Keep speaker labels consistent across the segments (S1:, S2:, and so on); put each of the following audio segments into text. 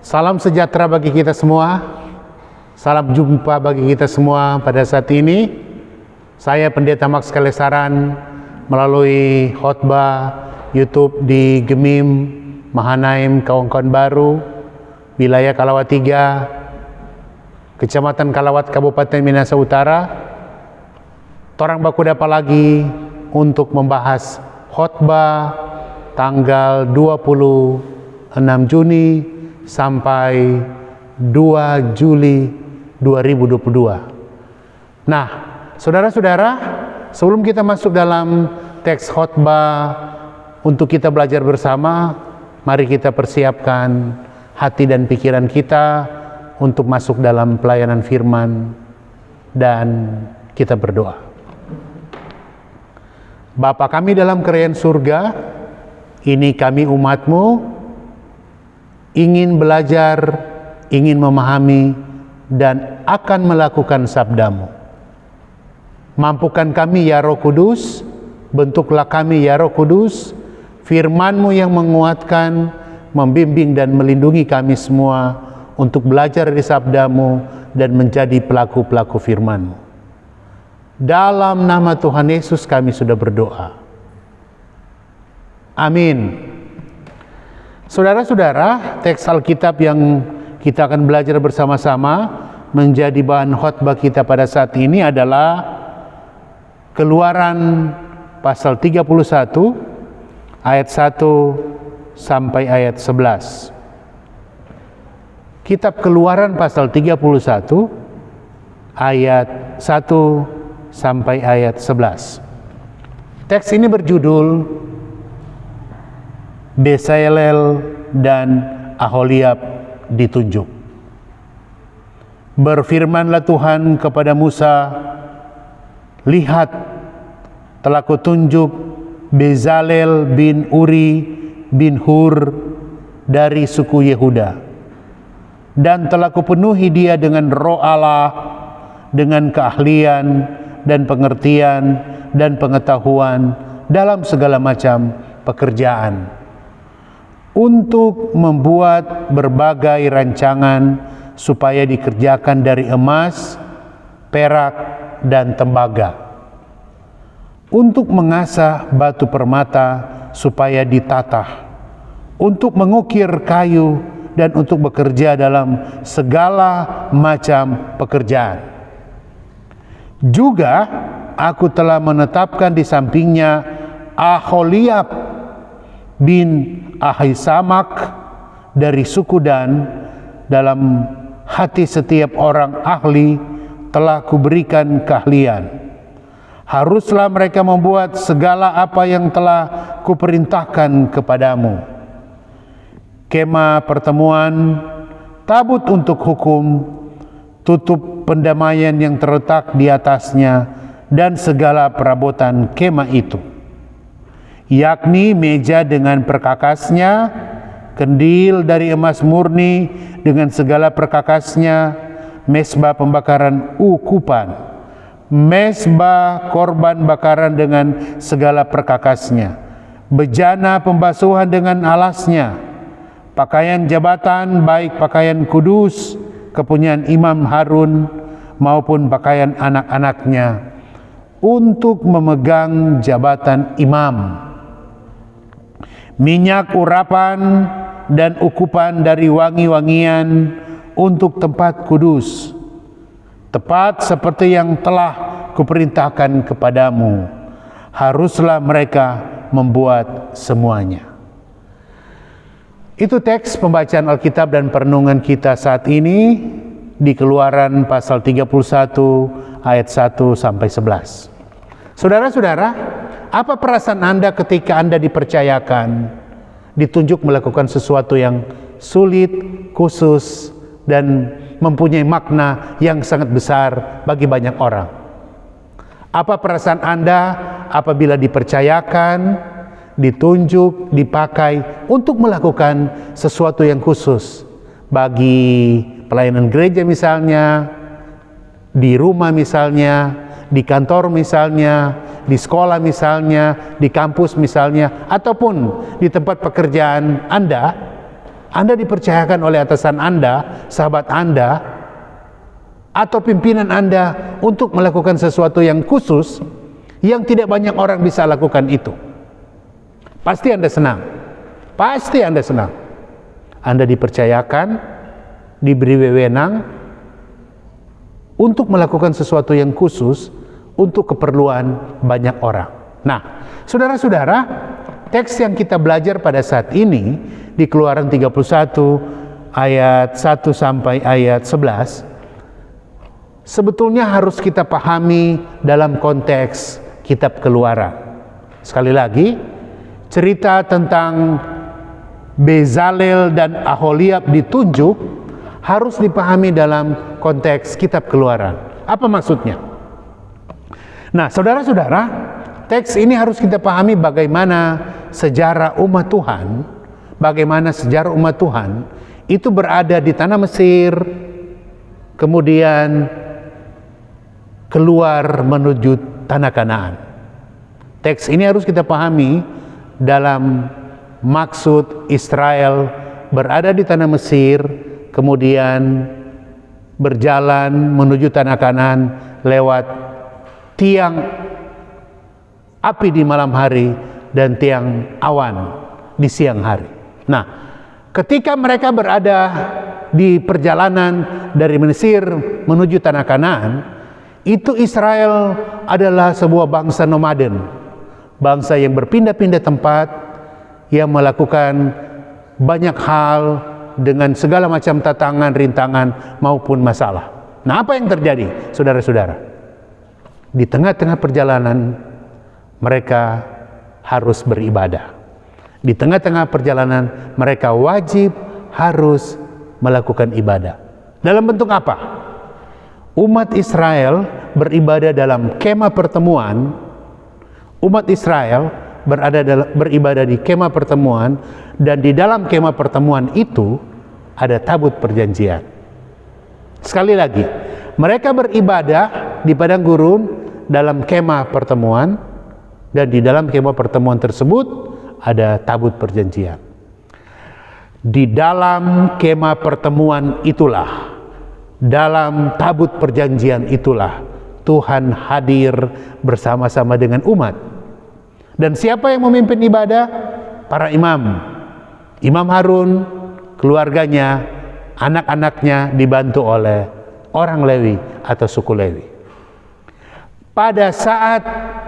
S1: Salam sejahtera bagi kita semua. Salam jumpa bagi kita semua pada saat ini. Saya Pendeta Max Kalesaran melalui khotbah YouTube di Gemim, Mahanaim, Kawan-Kawan Baru, wilayah Kalawat 3, Kecamatan Kalawat, Kabupaten Minahasa Utara. Torang baku dapat lagi untuk membahas khotbah tanggal 26 Juni sampai 2 Juli 2022. Nah, saudara-saudara, sebelum kita masuk dalam teks khotbah untuk kita belajar bersama, mari kita persiapkan hati dan pikiran kita untuk masuk dalam pelayanan firman dan kita berdoa. Bapa kami dalam kerajaan surga, ini kami umat-Mu, ingin belajar, ingin memahami, dan akan melakukan sabda-Mu. Mampukan kami ya Roh Kudus, bentuklah kami ya Roh Kudus, firman-Mu yang menguatkan, membimbing dan melindungi kami semua untuk belajar dari sabda-Mu dan menjadi pelaku-pelaku firman-Mu. Dalam nama Tuhan Yesus kami sudah berdoa. Amin. Saudara-saudara, teks Alkitab yang kita akan belajar bersama-sama menjadi bahan khotbah kita pada saat ini adalah Keluaran pasal 31 ayat 1 sampai ayat 11. Kitab Keluaran pasal 31 ayat 1 sampai ayat 11. Teks ini berjudul Bezalel dan Aholiab ditunjuk. Berfirmanlah Tuhan kepada Musa, lihat, telah kutunjuk Bezalel bin Uri bin Hur dari suku Yehuda, dan telah kupenuhi dia dengan roh Allah, dengan keahlian dan pengertian dan pengetahuan dalam segala macam pekerjaan, untuk membuat berbagai rancangan supaya dikerjakan dari emas, perak, dan tembaga, untuk mengasah batu permata supaya ditatah, untuk mengukir kayu, dan untuk bekerja dalam segala macam pekerjaan. Juga aku telah menetapkan di sampingnya Aholiab bin Ahisamak dari suku Dan. Dalam hati setiap orang ahli telah kuberikan keahlian. Haruslah mereka membuat segala apa yang telah kuperintahkan kepadamu: kemah pertemuan, tabut untuk hukum, tutup pendamaian yang terletak di atasnya, dan segala perabotan kemah itu, yakni meja dengan perkakasnya, kendil dari emas murni dengan segala perkakasnya, mezbah pembakaran ukupan, mezbah korban bakaran dengan segala perkakasnya, bejana pembasuhan dengan alasnya, pakaian jabatan baik pakaian kudus kepunyaan Imam Harun maupun pakaian anak-anaknya untuk memegang jabatan imam, minyak urapan dan ukupan dari wangi-wangian untuk tempat kudus, tepat seperti yang telah kuperintahkan kepadamu. Haruslah mereka membuat semuanya. Itu teks pembacaan Alkitab dan perenungan kita saat ini di Keluaran pasal 31 ayat 1 sampai 11. Saudara-saudara, apa perasaan Anda ketika Anda dipercayakan, ditunjuk melakukan sesuatu yang sulit, khusus, dan mempunyai makna yang sangat besar bagi banyak orang? Apa perasaan Anda apabila dipercayakan, ditunjuk, dipakai untuk melakukan sesuatu yang khusus bagi pelayanan gereja misalnya, di rumah misalnya, di kantor misalnya, di sekolah misalnya, di kampus misalnya, ataupun di tempat pekerjaan Anda? Anda dipercayakan oleh atasan Anda, sahabat Anda, atau pimpinan Anda untuk melakukan sesuatu yang khusus, yang tidak banyak orang bisa lakukan itu. Pasti Anda senang. Pasti Anda senang. Anda dipercayakan, diberi wewenang untuk melakukan sesuatu yang khusus untuk keperluan banyak orang. Nah, saudara-saudara, teks yang kita belajar pada saat ini di Keluaran 31 ayat 1 sampai ayat 11 sebetulnya harus kita pahami dalam konteks kitab Keluaran. Sekali lagi, cerita tentang Bezalel dan Aholiab ditunjuk harus dipahami dalam konteks kitab Keluaran. Apa maksudnya? Nah, saudara-saudara, teks ini harus kita pahami bagaimana sejarah umat Tuhan, itu berada di tanah Mesir, kemudian keluar menuju tanah Kanaan. Teks ini harus kita pahami dalam maksud Israel berada di tanah Mesir, kemudian berjalan menuju tanah Kanaan lewat tiang api di malam hari dan tiang awan di siang hari. Nah, ketika mereka berada di perjalanan dari Mesir menuju tanah Kanaan, itu Israel adalah sebuah bangsa nomaden, bangsa yang berpindah-pindah tempat, yang melakukan banyak hal dengan segala macam tantangan, rintangan maupun masalah. Nah, apa yang terjadi, saudara-saudara? Di tengah-tengah perjalanan mereka harus beribadah. Di tengah-tengah perjalanan mereka wajib harus melakukan ibadah. Dalam bentuk apa? Umat Israel beribadah dalam kemah pertemuan. Umat Israel beribadah di kemah pertemuan, dan di dalam kemah pertemuan itu ada tabut perjanjian. Sekali lagi, mereka beribadah di padang gurun dalam kemah pertemuan, dan di dalam kemah pertemuan tersebut ada tabut perjanjian. Di dalam kemah pertemuan itulah, dalam tabut perjanjian itulah Tuhan hadir bersama-sama dengan umat. Dan siapa yang memimpin ibadah? Para imam. Imam Harun, keluarganya, anak-anaknya dibantu oleh orang Lewi atau suku Lewi. Pada saat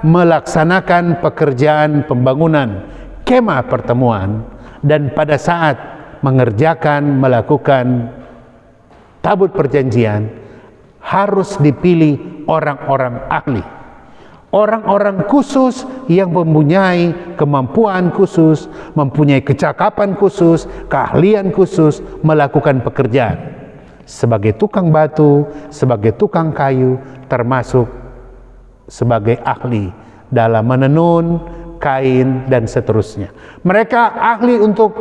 S1: melaksanakan pekerjaan pembangunan kemah pertemuan, dan pada saat melakukan tabut perjanjian, harus dipilih orang-orang ahli, orang-orang khusus yang mempunyai kemampuan khusus, mempunyai kecakapan khusus, keahlian khusus melakukan pekerjaan sebagai tukang batu, sebagai tukang kayu, termasuk sebagai ahli dalam menenun, kain, dan seterusnya. Mereka ahli untuk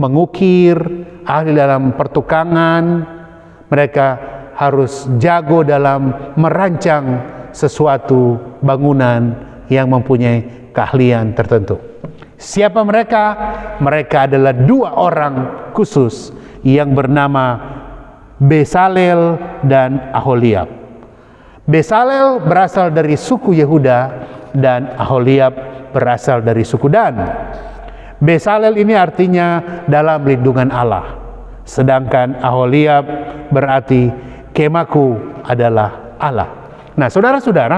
S1: mengukir, ahli dalam pertukangan, mereka harus jago dalam merancang sesuatu bangunan yang mempunyai keahlian tertentu. Siapa mereka? Mereka adalah dua orang khusus yang bernama Bezalel dan Aholiab. Bezalel berasal dari suku Yehuda dan Aholiab berasal dari suku Dan. Bezalel ini artinya dalam lindungan Allah, sedangkan Aholiab berarti kemahku adalah Allah. Nah, saudara-saudara,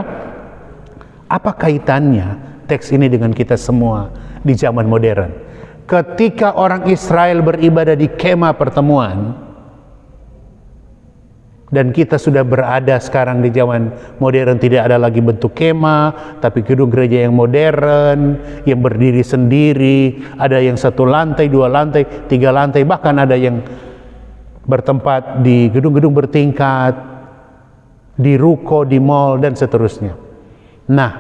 S1: apa kaitannya teks ini dengan kita semua di zaman modern? Ketika orang Israel beribadah di kemah pertemuan, dan kita sudah berada sekarang di zaman modern, tidak ada lagi bentuk kemah, tapi gedung gereja yang modern, yang berdiri sendiri, ada yang 1 lantai, 2 lantai, 3 lantai, bahkan ada yang bertempat di gedung-gedung bertingkat, di ruko, di mall, dan seterusnya. Nah,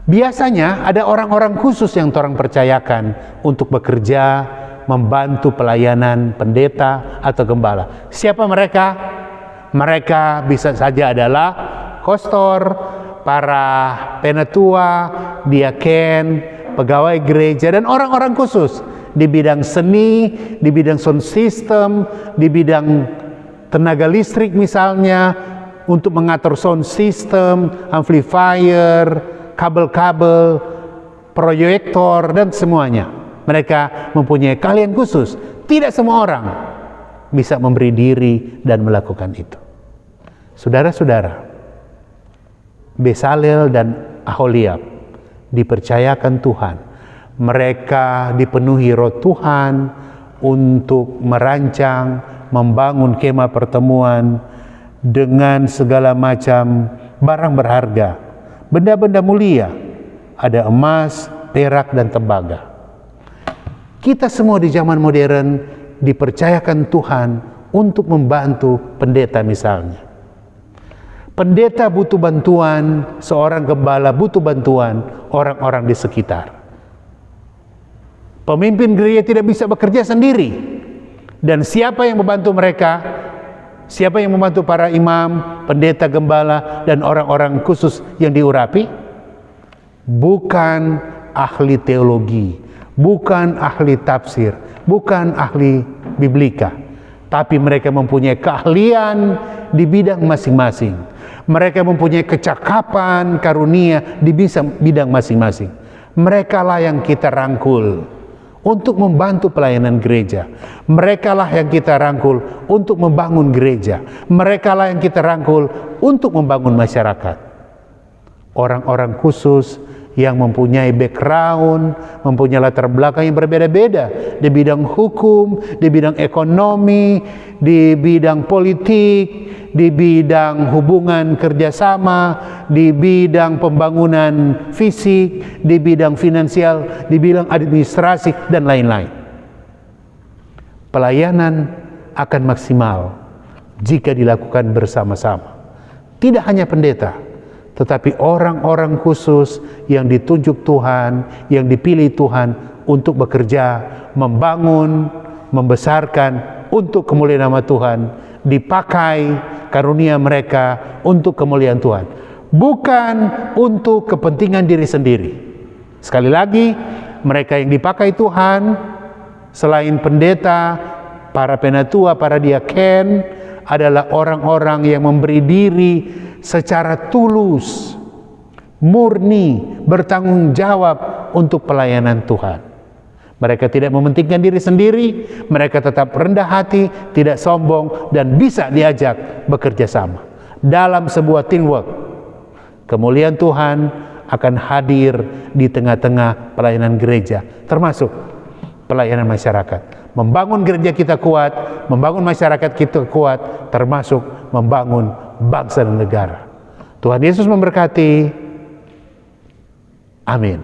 S1: biasanya ada orang-orang khusus yang orang percayakan untuk bekerja, membantu pelayanan pendeta atau gembala. Siapa mereka? Mereka bisa saja adalah kostor, para penatua, diaken, pegawai gereja, dan orang-orang khusus di bidang seni, di bidang sound system, di bidang tenaga listrik misalnya, untuk mengatur sound system, amplifier, kabel-kabel, proyektor, dan semuanya. Mereka mempunyai keahlian khusus. Tidak semua orang bisa memberi diri dan melakukan itu. Saudara-saudara, Bezalel dan Aholiab dipercayakan Tuhan. Mereka dipenuhi roh Tuhan untuk merancang, membangun kemah pertemuan dengan segala macam barang berharga, benda-benda mulia, ada emas, perak, dan tembaga. Kita semua di zaman modern dipercayakan Tuhan untuk membantu pendeta misalnya. Pendeta butuh bantuan, seorang gembala butuh bantuan orang-orang di sekitar. Pemimpin gereja tidak bisa bekerja sendiri. Dan siapa yang membantu mereka? Siapa yang membantu para imam, pendeta, gembala, dan orang-orang khusus yang diurapi? Bukan ahli teologi, bukan ahli tafsir, bukan ahli biblika, tapi mereka mempunyai keahlian di bidang masing-masing. Mereka mempunyai kecakapan, karunia di bidang masing-masing. Mereka lah yang kita rangkul untuk membantu pelayanan gereja. Mereka lah yang kita rangkul untuk membangun gereja. Mereka lah yang kita rangkul untuk membangun masyarakat. Orang-orang khusus yang mempunyai background, mempunyai latar belakang yang berbeda-beda di bidang hukum, di bidang ekonomi, di bidang politik, di bidang hubungan kerjasama, di bidang pembangunan fisik, di bidang finansial, di bidang administrasi, dan lain-lain. Pelayanan akan maksimal jika dilakukan bersama-sama. Tidak hanya pendeta, tetapi orang-orang khusus yang ditunjuk Tuhan, yang dipilih Tuhan untuk bekerja, membangun, membesarkan untuk kemuliaan nama Tuhan, dipakai karunia mereka untuk kemuliaan Tuhan, bukan untuk kepentingan diri sendiri. Sekali lagi, mereka yang dipakai Tuhan selain pendeta, para penatua, para diaken, adalah orang-orang yang memberi diri secara tulus, murni, bertanggung jawab untuk pelayanan Tuhan. Mereka tidak mementingkan diri sendiri, mereka tetap rendah hati, tidak sombong, dan bisa diajak bekerja sama dalam sebuah teamwork. Kemuliaan Tuhan akan hadir di tengah-tengah pelayanan gereja, termasuk pelayanan masyarakat. Membangun gereja kita kuat, membangun masyarakat kita kuat, termasuk membangun bangsa dan negara. Tuhan Yesus memberkati. Amin.